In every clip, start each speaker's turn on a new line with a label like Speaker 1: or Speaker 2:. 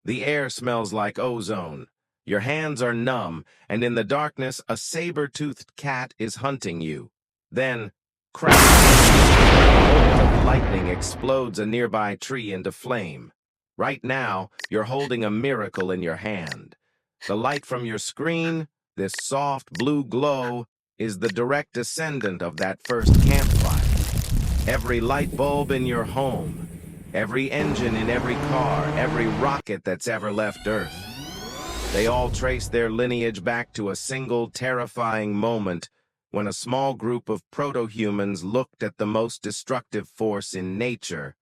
Speaker 1: The air smells like ozone. Your hands are numb, and in the darkness, a saber-toothed cat is hunting you. Then, crash! A bolt of lightning explodes a nearby tree into flame. Right now, you're holding a miracle in your hand. The light from your screen, this soft blue glow, is the direct descendant of that first campfire. Every light bulb in your home, every engine in every car, every rocket that's ever left Earth. They all trace their lineage back to a single terrifying moment when a small group of proto-humans looked at the most destructive force in nature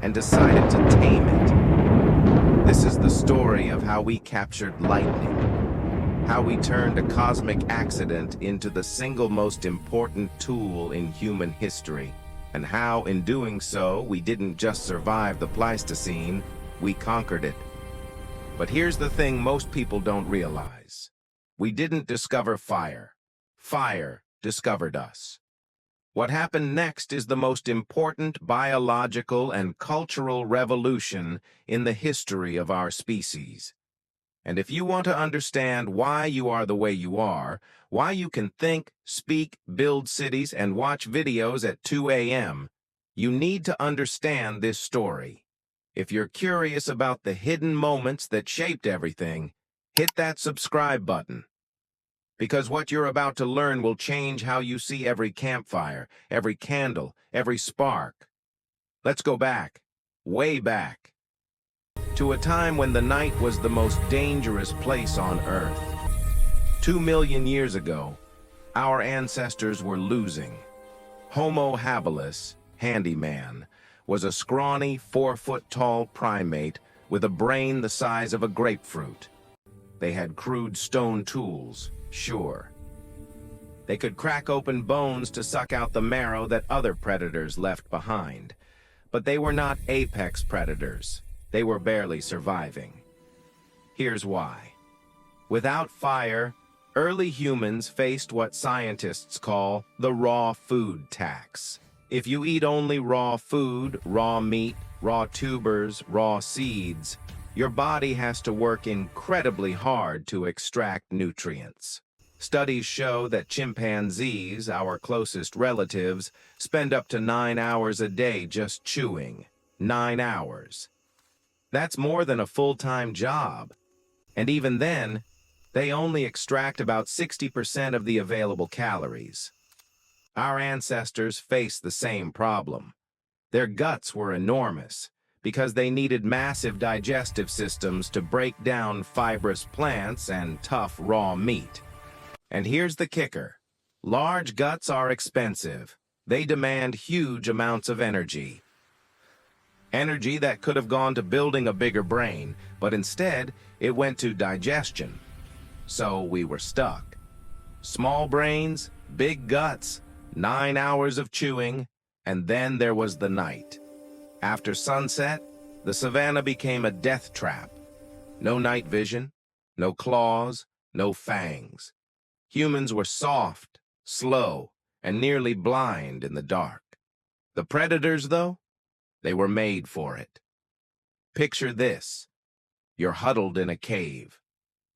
Speaker 1: and decided to tame it. This is the story of how we captured lightning, how we turned a cosmic accident into the single most important tool in human history, and how, in doing so, we didn't just survive the Pleistocene, we conquered it. But here's the thing most people don't realize. We didn't discover fire. Fire discovered us. What happened next is the most important biological and cultural revolution in the history of our species. And if you want to understand why you are the way you are, why you can think, speak, build cities, and watch videos at 2 a.m., you need to understand this story. If you're curious about the hidden moments that shaped everything, hit that subscribe button. Because what you're about to learn will change how you see every campfire, every candle, every spark. Let's go back, way back, to a time when the night was the most dangerous place on Earth. 2 million years ago, our ancestors were losing. Homo habilis, handyman, was a scrawny, 4-foot-tall primate with a brain the size of a grapefruit. They had crude stone tools, sure. They could crack open bones to suck out the marrow that other predators left behind. But they were not apex predators. They were barely surviving. Here's why. Without fire, early humans faced what scientists call the raw food tax. If you eat only raw food, raw meat, raw tubers, raw seeds, your body has to work incredibly hard to extract nutrients. Studies show that chimpanzees, our closest relatives, spend up to 9 hours a day just chewing. 9 hours. That's more than a full-time job. And even then, they only extract about 60% of the available calories. Our ancestors faced the same problem. Their guts were enormous because they needed massive digestive systems to break down fibrous plants and tough raw meat. And here's the kicker. Large guts are expensive. They demand huge amounts of energy. Energy that could have gone to building a bigger brain, but instead, it went to digestion. So we were stuck. Small brains, big guts, 9 hours of chewing, and then there was the night. After sunset, the savannah became a death trap. No night vision, no claws, no fangs. Humans were soft, slow, and nearly blind in the dark. The predators, though, they were made for it. Picture this. You're huddled in a cave.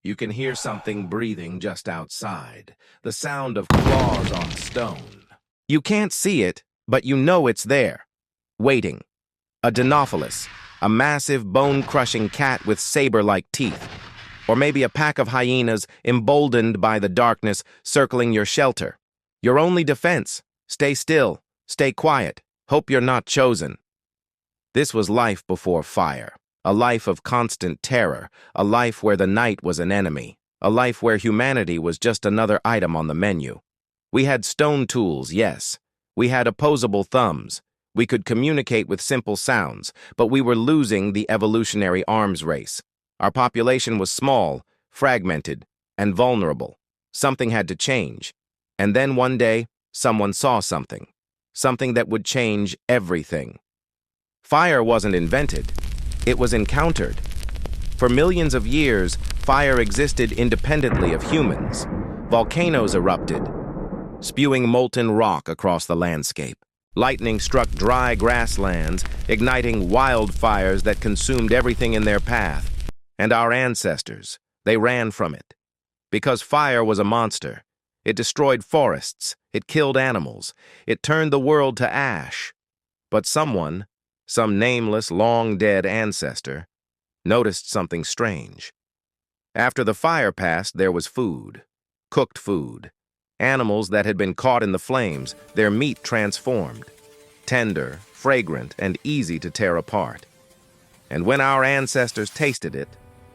Speaker 1: You can hear something breathing just outside, the sound of claws on stone. You can't see it, but you know it's there, waiting. A Dinophilus, a massive bone-crushing cat with saber-like teeth. Or maybe a pack of hyenas emboldened by the darkness circling your shelter. Your only defense, stay still, stay quiet, hope you're not chosen. This was life before fire, a life of constant terror, a life where the night was an enemy, a life where humanity was just another item on the menu. We had stone tools, yes. We had opposable thumbs. We could communicate with simple sounds, but we were losing the evolutionary arms race. Our population was small, fragmented, and vulnerable. Something had to change. And then one day, someone saw something. Something that would change everything. Fire wasn't invented. It was encountered. For millions of years, fire existed independently of humans. Volcanoes erupted, spewing molten rock across the landscape. Lightning struck dry grasslands, igniting wildfires that consumed everything in their path. And our ancestors, they ran from it. Because fire was a monster. It destroyed forests, it killed animals, it turned the world to ash. But someone, some nameless, long-dead ancestor, noticed something strange. After the fire passed, there was food. Cooked food. Animals that had been caught in the flames, their meat transformed. Tender, fragrant, and easy to tear apart. And when our ancestors tasted it,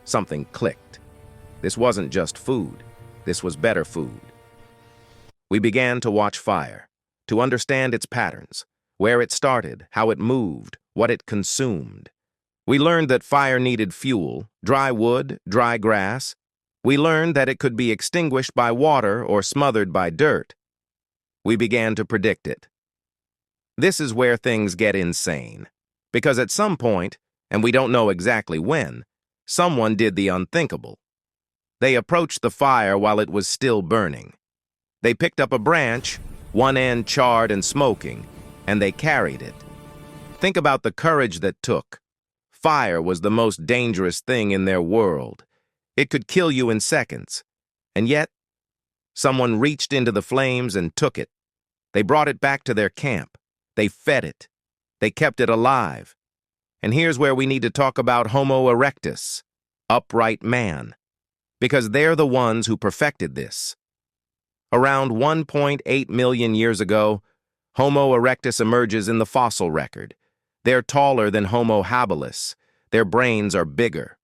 Speaker 1: something clicked. This wasn't just food. This was better food. We began to watch fire, to understand its patterns, where it started, how it moved, what it consumed. We learned that fire needed fuel, dry wood, dry grass. We learned that it could be extinguished by water or smothered by dirt. We began to predict it. This is where things get insane, because at some point, and we don't know exactly when, someone did the unthinkable. They approached the fire while it was still burning. They picked up a branch, one end charred and smoking, and they carried it. Think about the courage that took. Fire was the most dangerous thing in their world. It could kill you in seconds. And yet, someone reached into the flames and took it. They brought it back to their camp. They fed it. They kept it alive. And here's where we need to talk about Homo erectus, upright man, because they're the ones who perfected this. Around 1.8 million years ago, Homo erectus emerges in the fossil record. They're taller than Homo habilis. Their brains are bigger.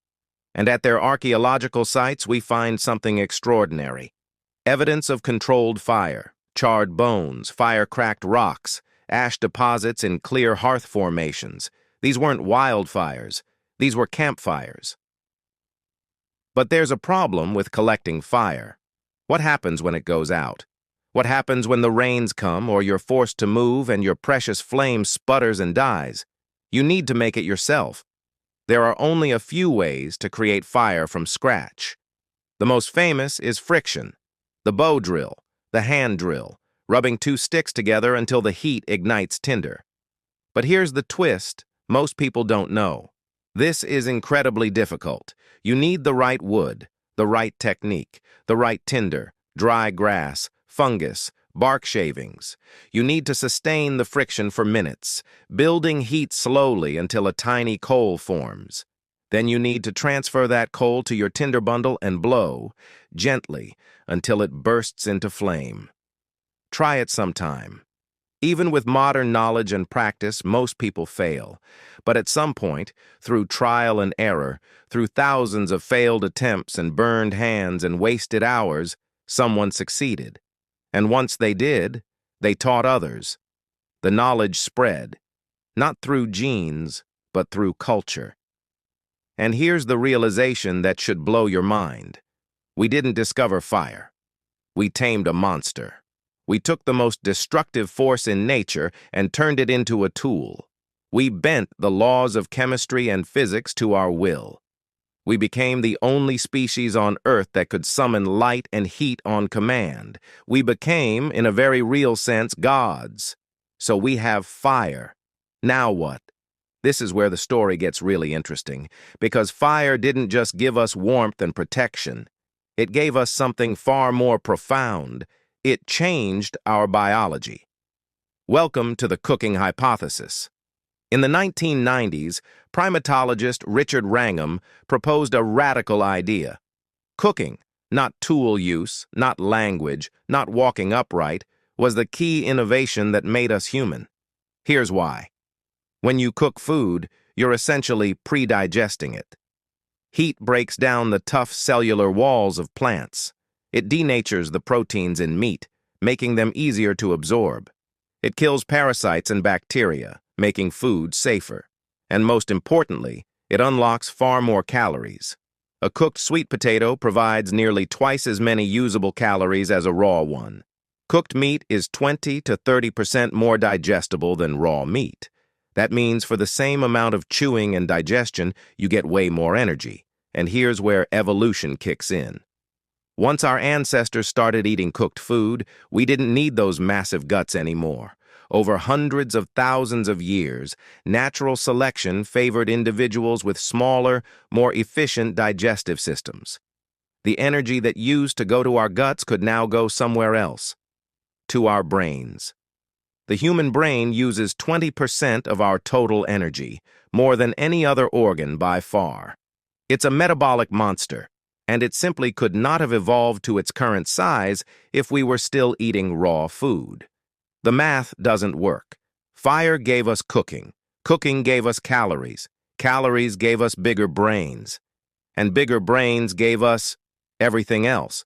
Speaker 1: And at their archaeological sites, we find something extraordinary. Evidence of controlled fire, charred bones, fire-cracked rocks, ash deposits in clear hearth formations. These weren't wildfires. These were campfires. But there's a problem with collecting fire. What happens when it goes out? What happens when the rains come or you're forced to move and your precious flame sputters and dies? You need to make it yourself. There are only a few ways to create fire from scratch. The most famous is friction, the bow drill, the hand drill, rubbing two sticks together until the heat ignites tinder. But here's the twist most people don't know. This is incredibly difficult. You need the right wood, the right technique, the right tinder, dry grass, fungus, bark shavings. You need to sustain the friction for minutes, building heat slowly until a tiny coal forms. Then you need to transfer that coal to your tinder bundle and blow, gently, until it bursts into flame. Try it sometime. Even with modern knowledge and practice, most people fail. But at some point, through trial and error, through thousands of failed attempts and burned hands and wasted hours, someone succeeded. And once they did, they taught others. The knowledge spread, not through genes, but through culture. And here's the realization that should blow your mind. We didn't discover fire. We tamed a monster. We took the most destructive force in nature and turned it into a tool. We bent the laws of chemistry and physics to our will. We became the only species on Earth that could summon light and heat on command. We became, in a very real sense, gods. So we have fire. Now what? This is where the story gets really interesting, because fire didn't just give us warmth and protection. It gave us something far more profound. It changed our biology. Welcome to the cooking hypothesis. In the 1990s, primatologist Richard Wrangham proposed a radical idea. Cooking, not tool use, not language, not walking upright, was the key innovation that made us human. Here's why. When you cook food, you're essentially pre-digesting it. Heat breaks down the tough cellular walls of plants. It denatures the proteins in meat, making them easier to absorb. It kills parasites and bacteria, making food safer. And most importantly, it unlocks far more calories. A cooked sweet potato provides nearly twice as many usable calories as a raw one. Cooked meat is 20 to 30% more digestible than raw meat. That means for the same amount of chewing and digestion, you get way more energy. And here's where evolution kicks in. Once our ancestors started eating cooked food, we didn't need those massive guts anymore. Over hundreds of thousands of years, natural selection favored individuals with smaller, more efficient digestive systems. The energy that used to go to our guts could now go somewhere else, to our brains. The human brain uses 20% of our total energy, more than any other organ by far. It's a metabolic monster, and it simply could not have evolved to its current size if we were still eating raw food. The math doesn't work. Fire gave us cooking. Cooking gave us calories. Calories gave us bigger brains. And bigger brains gave us everything else.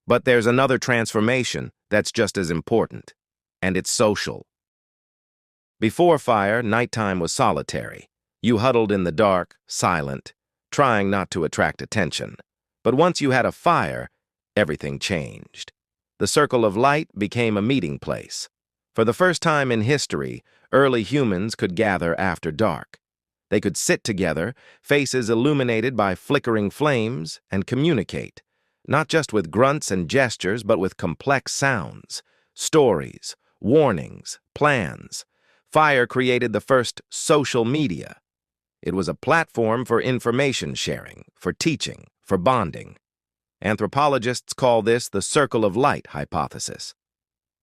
Speaker 1: But there's another transformation that's just as important, and it's social. Before fire, nighttime was solitary. You huddled in the dark, silent, trying not to attract attention. But once you had a fire, everything changed. The circle of light became a meeting place. For the first time in history, early humans could gather after dark. They could sit together, faces illuminated by flickering flames, and communicate, not just with grunts and gestures, but with complex sounds, stories, warnings, plans. Fire created the first social media. It was a platform for information sharing, for teaching, for bonding. Anthropologists call this the circle of light hypothesis.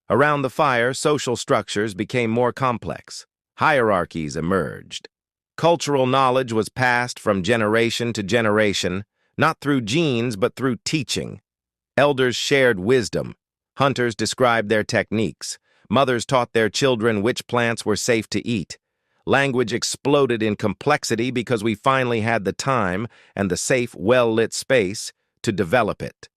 Speaker 1: Around the fire, social structures became more complex. Hierarchies emerged. Cultural knowledge was passed from generation to generation, not through genes but through teaching. Elders shared wisdom. Hunters described their techniques. Mothers taught their children which plants were safe to eat. Language exploded in complexity because we finally had the time and the safe, well-lit space to develop it.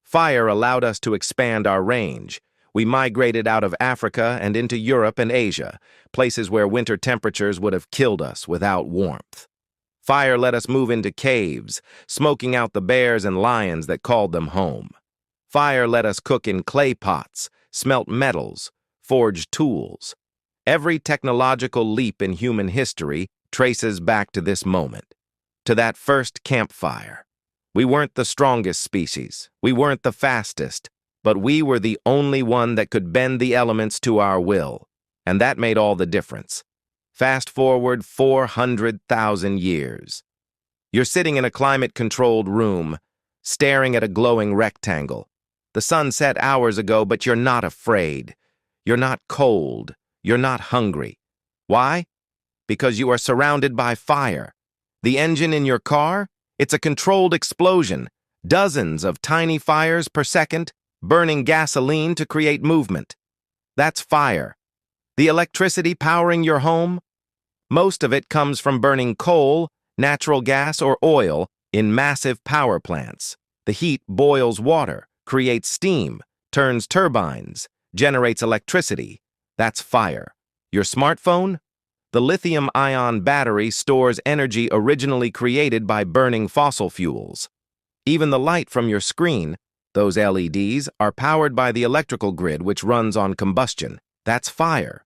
Speaker 1: Fire allowed us to expand our range. We migrated out of Africa and into Europe and Asia, places where winter temperatures would have killed us without warmth. Fire let us move into caves, smoking out the bears and lions that called them home. Fire let us cook in clay pots, smelt metals, forge tools. Every technological leap in human history traces back to this moment, to that first campfire. We weren't the strongest species, we weren't the fastest, but we were the only one that could bend the elements to our will, and that made all the difference. Fast forward 400,000 years. You're sitting in a climate-controlled room, staring at a glowing rectangle. The sun set hours ago, but you're not afraid. You're not cold. You're not hungry. Why? Because you are surrounded by fire. The engine in your car? It's a controlled explosion. Dozens of tiny fires per second, burning gasoline to create movement. That's fire. The electricity powering your home? Most of it comes from burning coal, natural gas, or oil in massive power plants. The heat boils water, creates steam, turns turbines, generates electricity. That's fire. Your smartphone? The lithium-ion battery stores energy originally created by burning fossil fuels. Even the light from your screen, those LEDs, are powered by the electrical grid which runs on combustion. That's fire.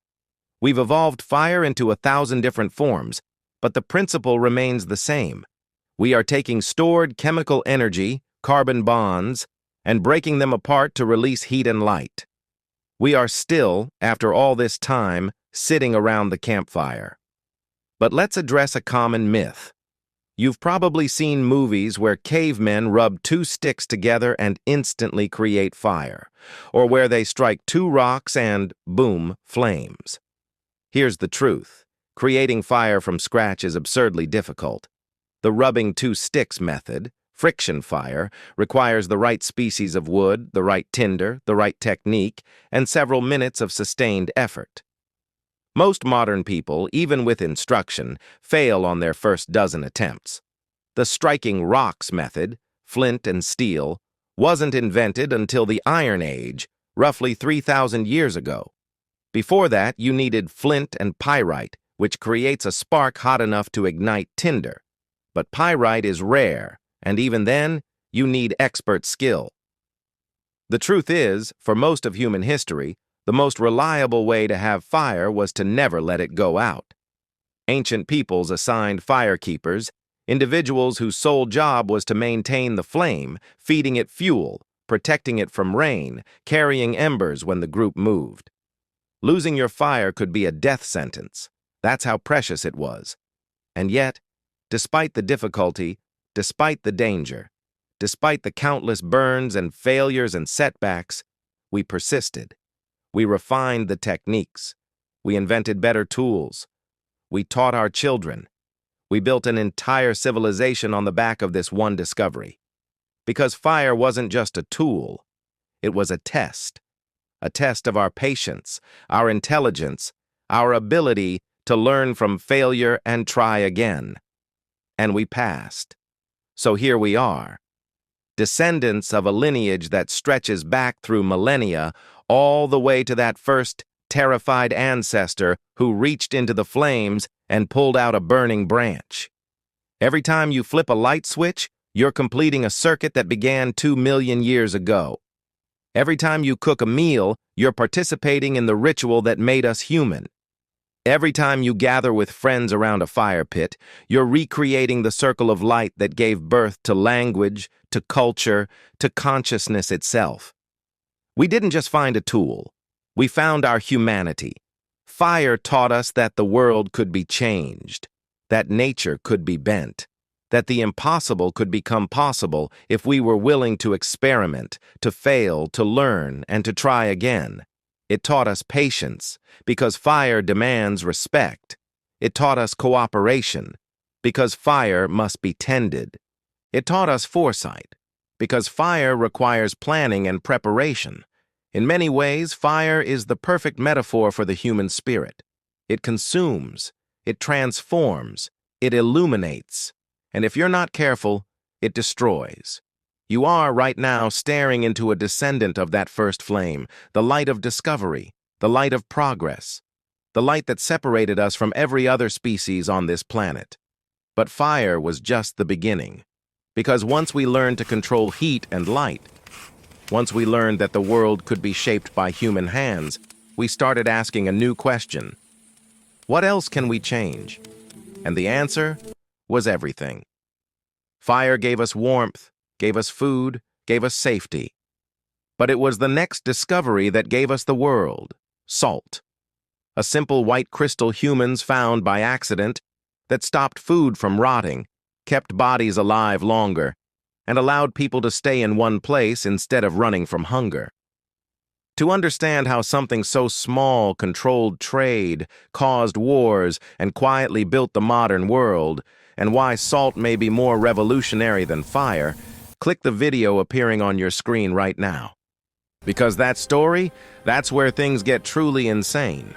Speaker 1: We've evolved fire into 1,000 different forms, but the principle remains the same. We are taking stored chemical energy, carbon bonds, and breaking them apart to release heat and light. We are still, after all this time, sitting around the campfire. But let's address a common myth. You've probably seen movies where cavemen rub 2 sticks together and instantly create fire, or where they strike 2 rocks and, boom, flames. Here's the truth. Creating fire from scratch is absurdly difficult. The rubbing 2 sticks method, friction fire, requires the right species of wood, the right tinder, the right technique, and several minutes of sustained effort. Most modern people, even with instruction, fail on their first dozen attempts. The striking rocks method, flint and steel, wasn't invented until the Iron Age, roughly 3,000 years ago. Before that, you needed flint and pyrite, which creates a spark hot enough to ignite tinder. But pyrite is rare, and even then, you need expert skill. The truth is, for most of human history, the most reliable way to have fire was to never let it go out. Ancient peoples assigned firekeepers, individuals whose sole job was to maintain the flame, feeding it fuel, protecting it from rain, carrying embers when the group moved. Losing your fire could be a death sentence. That's how precious it was. And yet, despite the difficulty, despite the danger, despite the countless burns and failures and setbacks, we persisted. We refined the techniques. We invented better tools. We taught our children. We built an entire civilization on the back of this one discovery. Because fire wasn't just a tool, it was a test of our patience, our intelligence, our ability to learn from failure and try again. And we passed. So here we are, descendants of a lineage that stretches back through millennia, all the way to that first terrified ancestor who reached into the flames and pulled out a burning branch. Every time you flip a light switch, you're completing a circuit that began 2 million years ago. Every time you cook a meal, you're participating in the ritual that made us human. Every time you gather with friends around a fire pit, you're recreating the circle of light that gave birth to language, to culture, to consciousness itself. We didn't just find a tool. We found our humanity. Fire taught us that the world could be changed, that nature could be bent, that the impossible could become possible if we were willing to experiment, to fail, to learn, and to try again. It taught us patience, because fire demands respect. It taught us cooperation, because fire must be tended. It taught us foresight, because fire requires planning and preparation. In many ways, fire is the perfect metaphor for the human spirit. It consumes, it transforms, it illuminates, and if you're not careful, it destroys. You are right now staring into a descendant of that first flame, the light of discovery, the light of progress, the light that separated us from every other species on this planet. But fire was just the beginning, because once we learned to control heat and light, once we learned that the world could be shaped by human hands, we started asking a new question. What else can we change? And the answer was everything. Fire gave us warmth, gave us food, gave us safety. But it was the next discovery that gave us the world, salt. A simple white crystal humans found by accident that stopped food from rotting, kept bodies alive longer, and allowed people to stay in one place instead of running from hunger. To understand how something so small controlled trade, caused wars, and quietly built the modern world, and why salt may be more revolutionary than fire, click the video appearing on your screen right now. Because that story, that's where things get truly insane.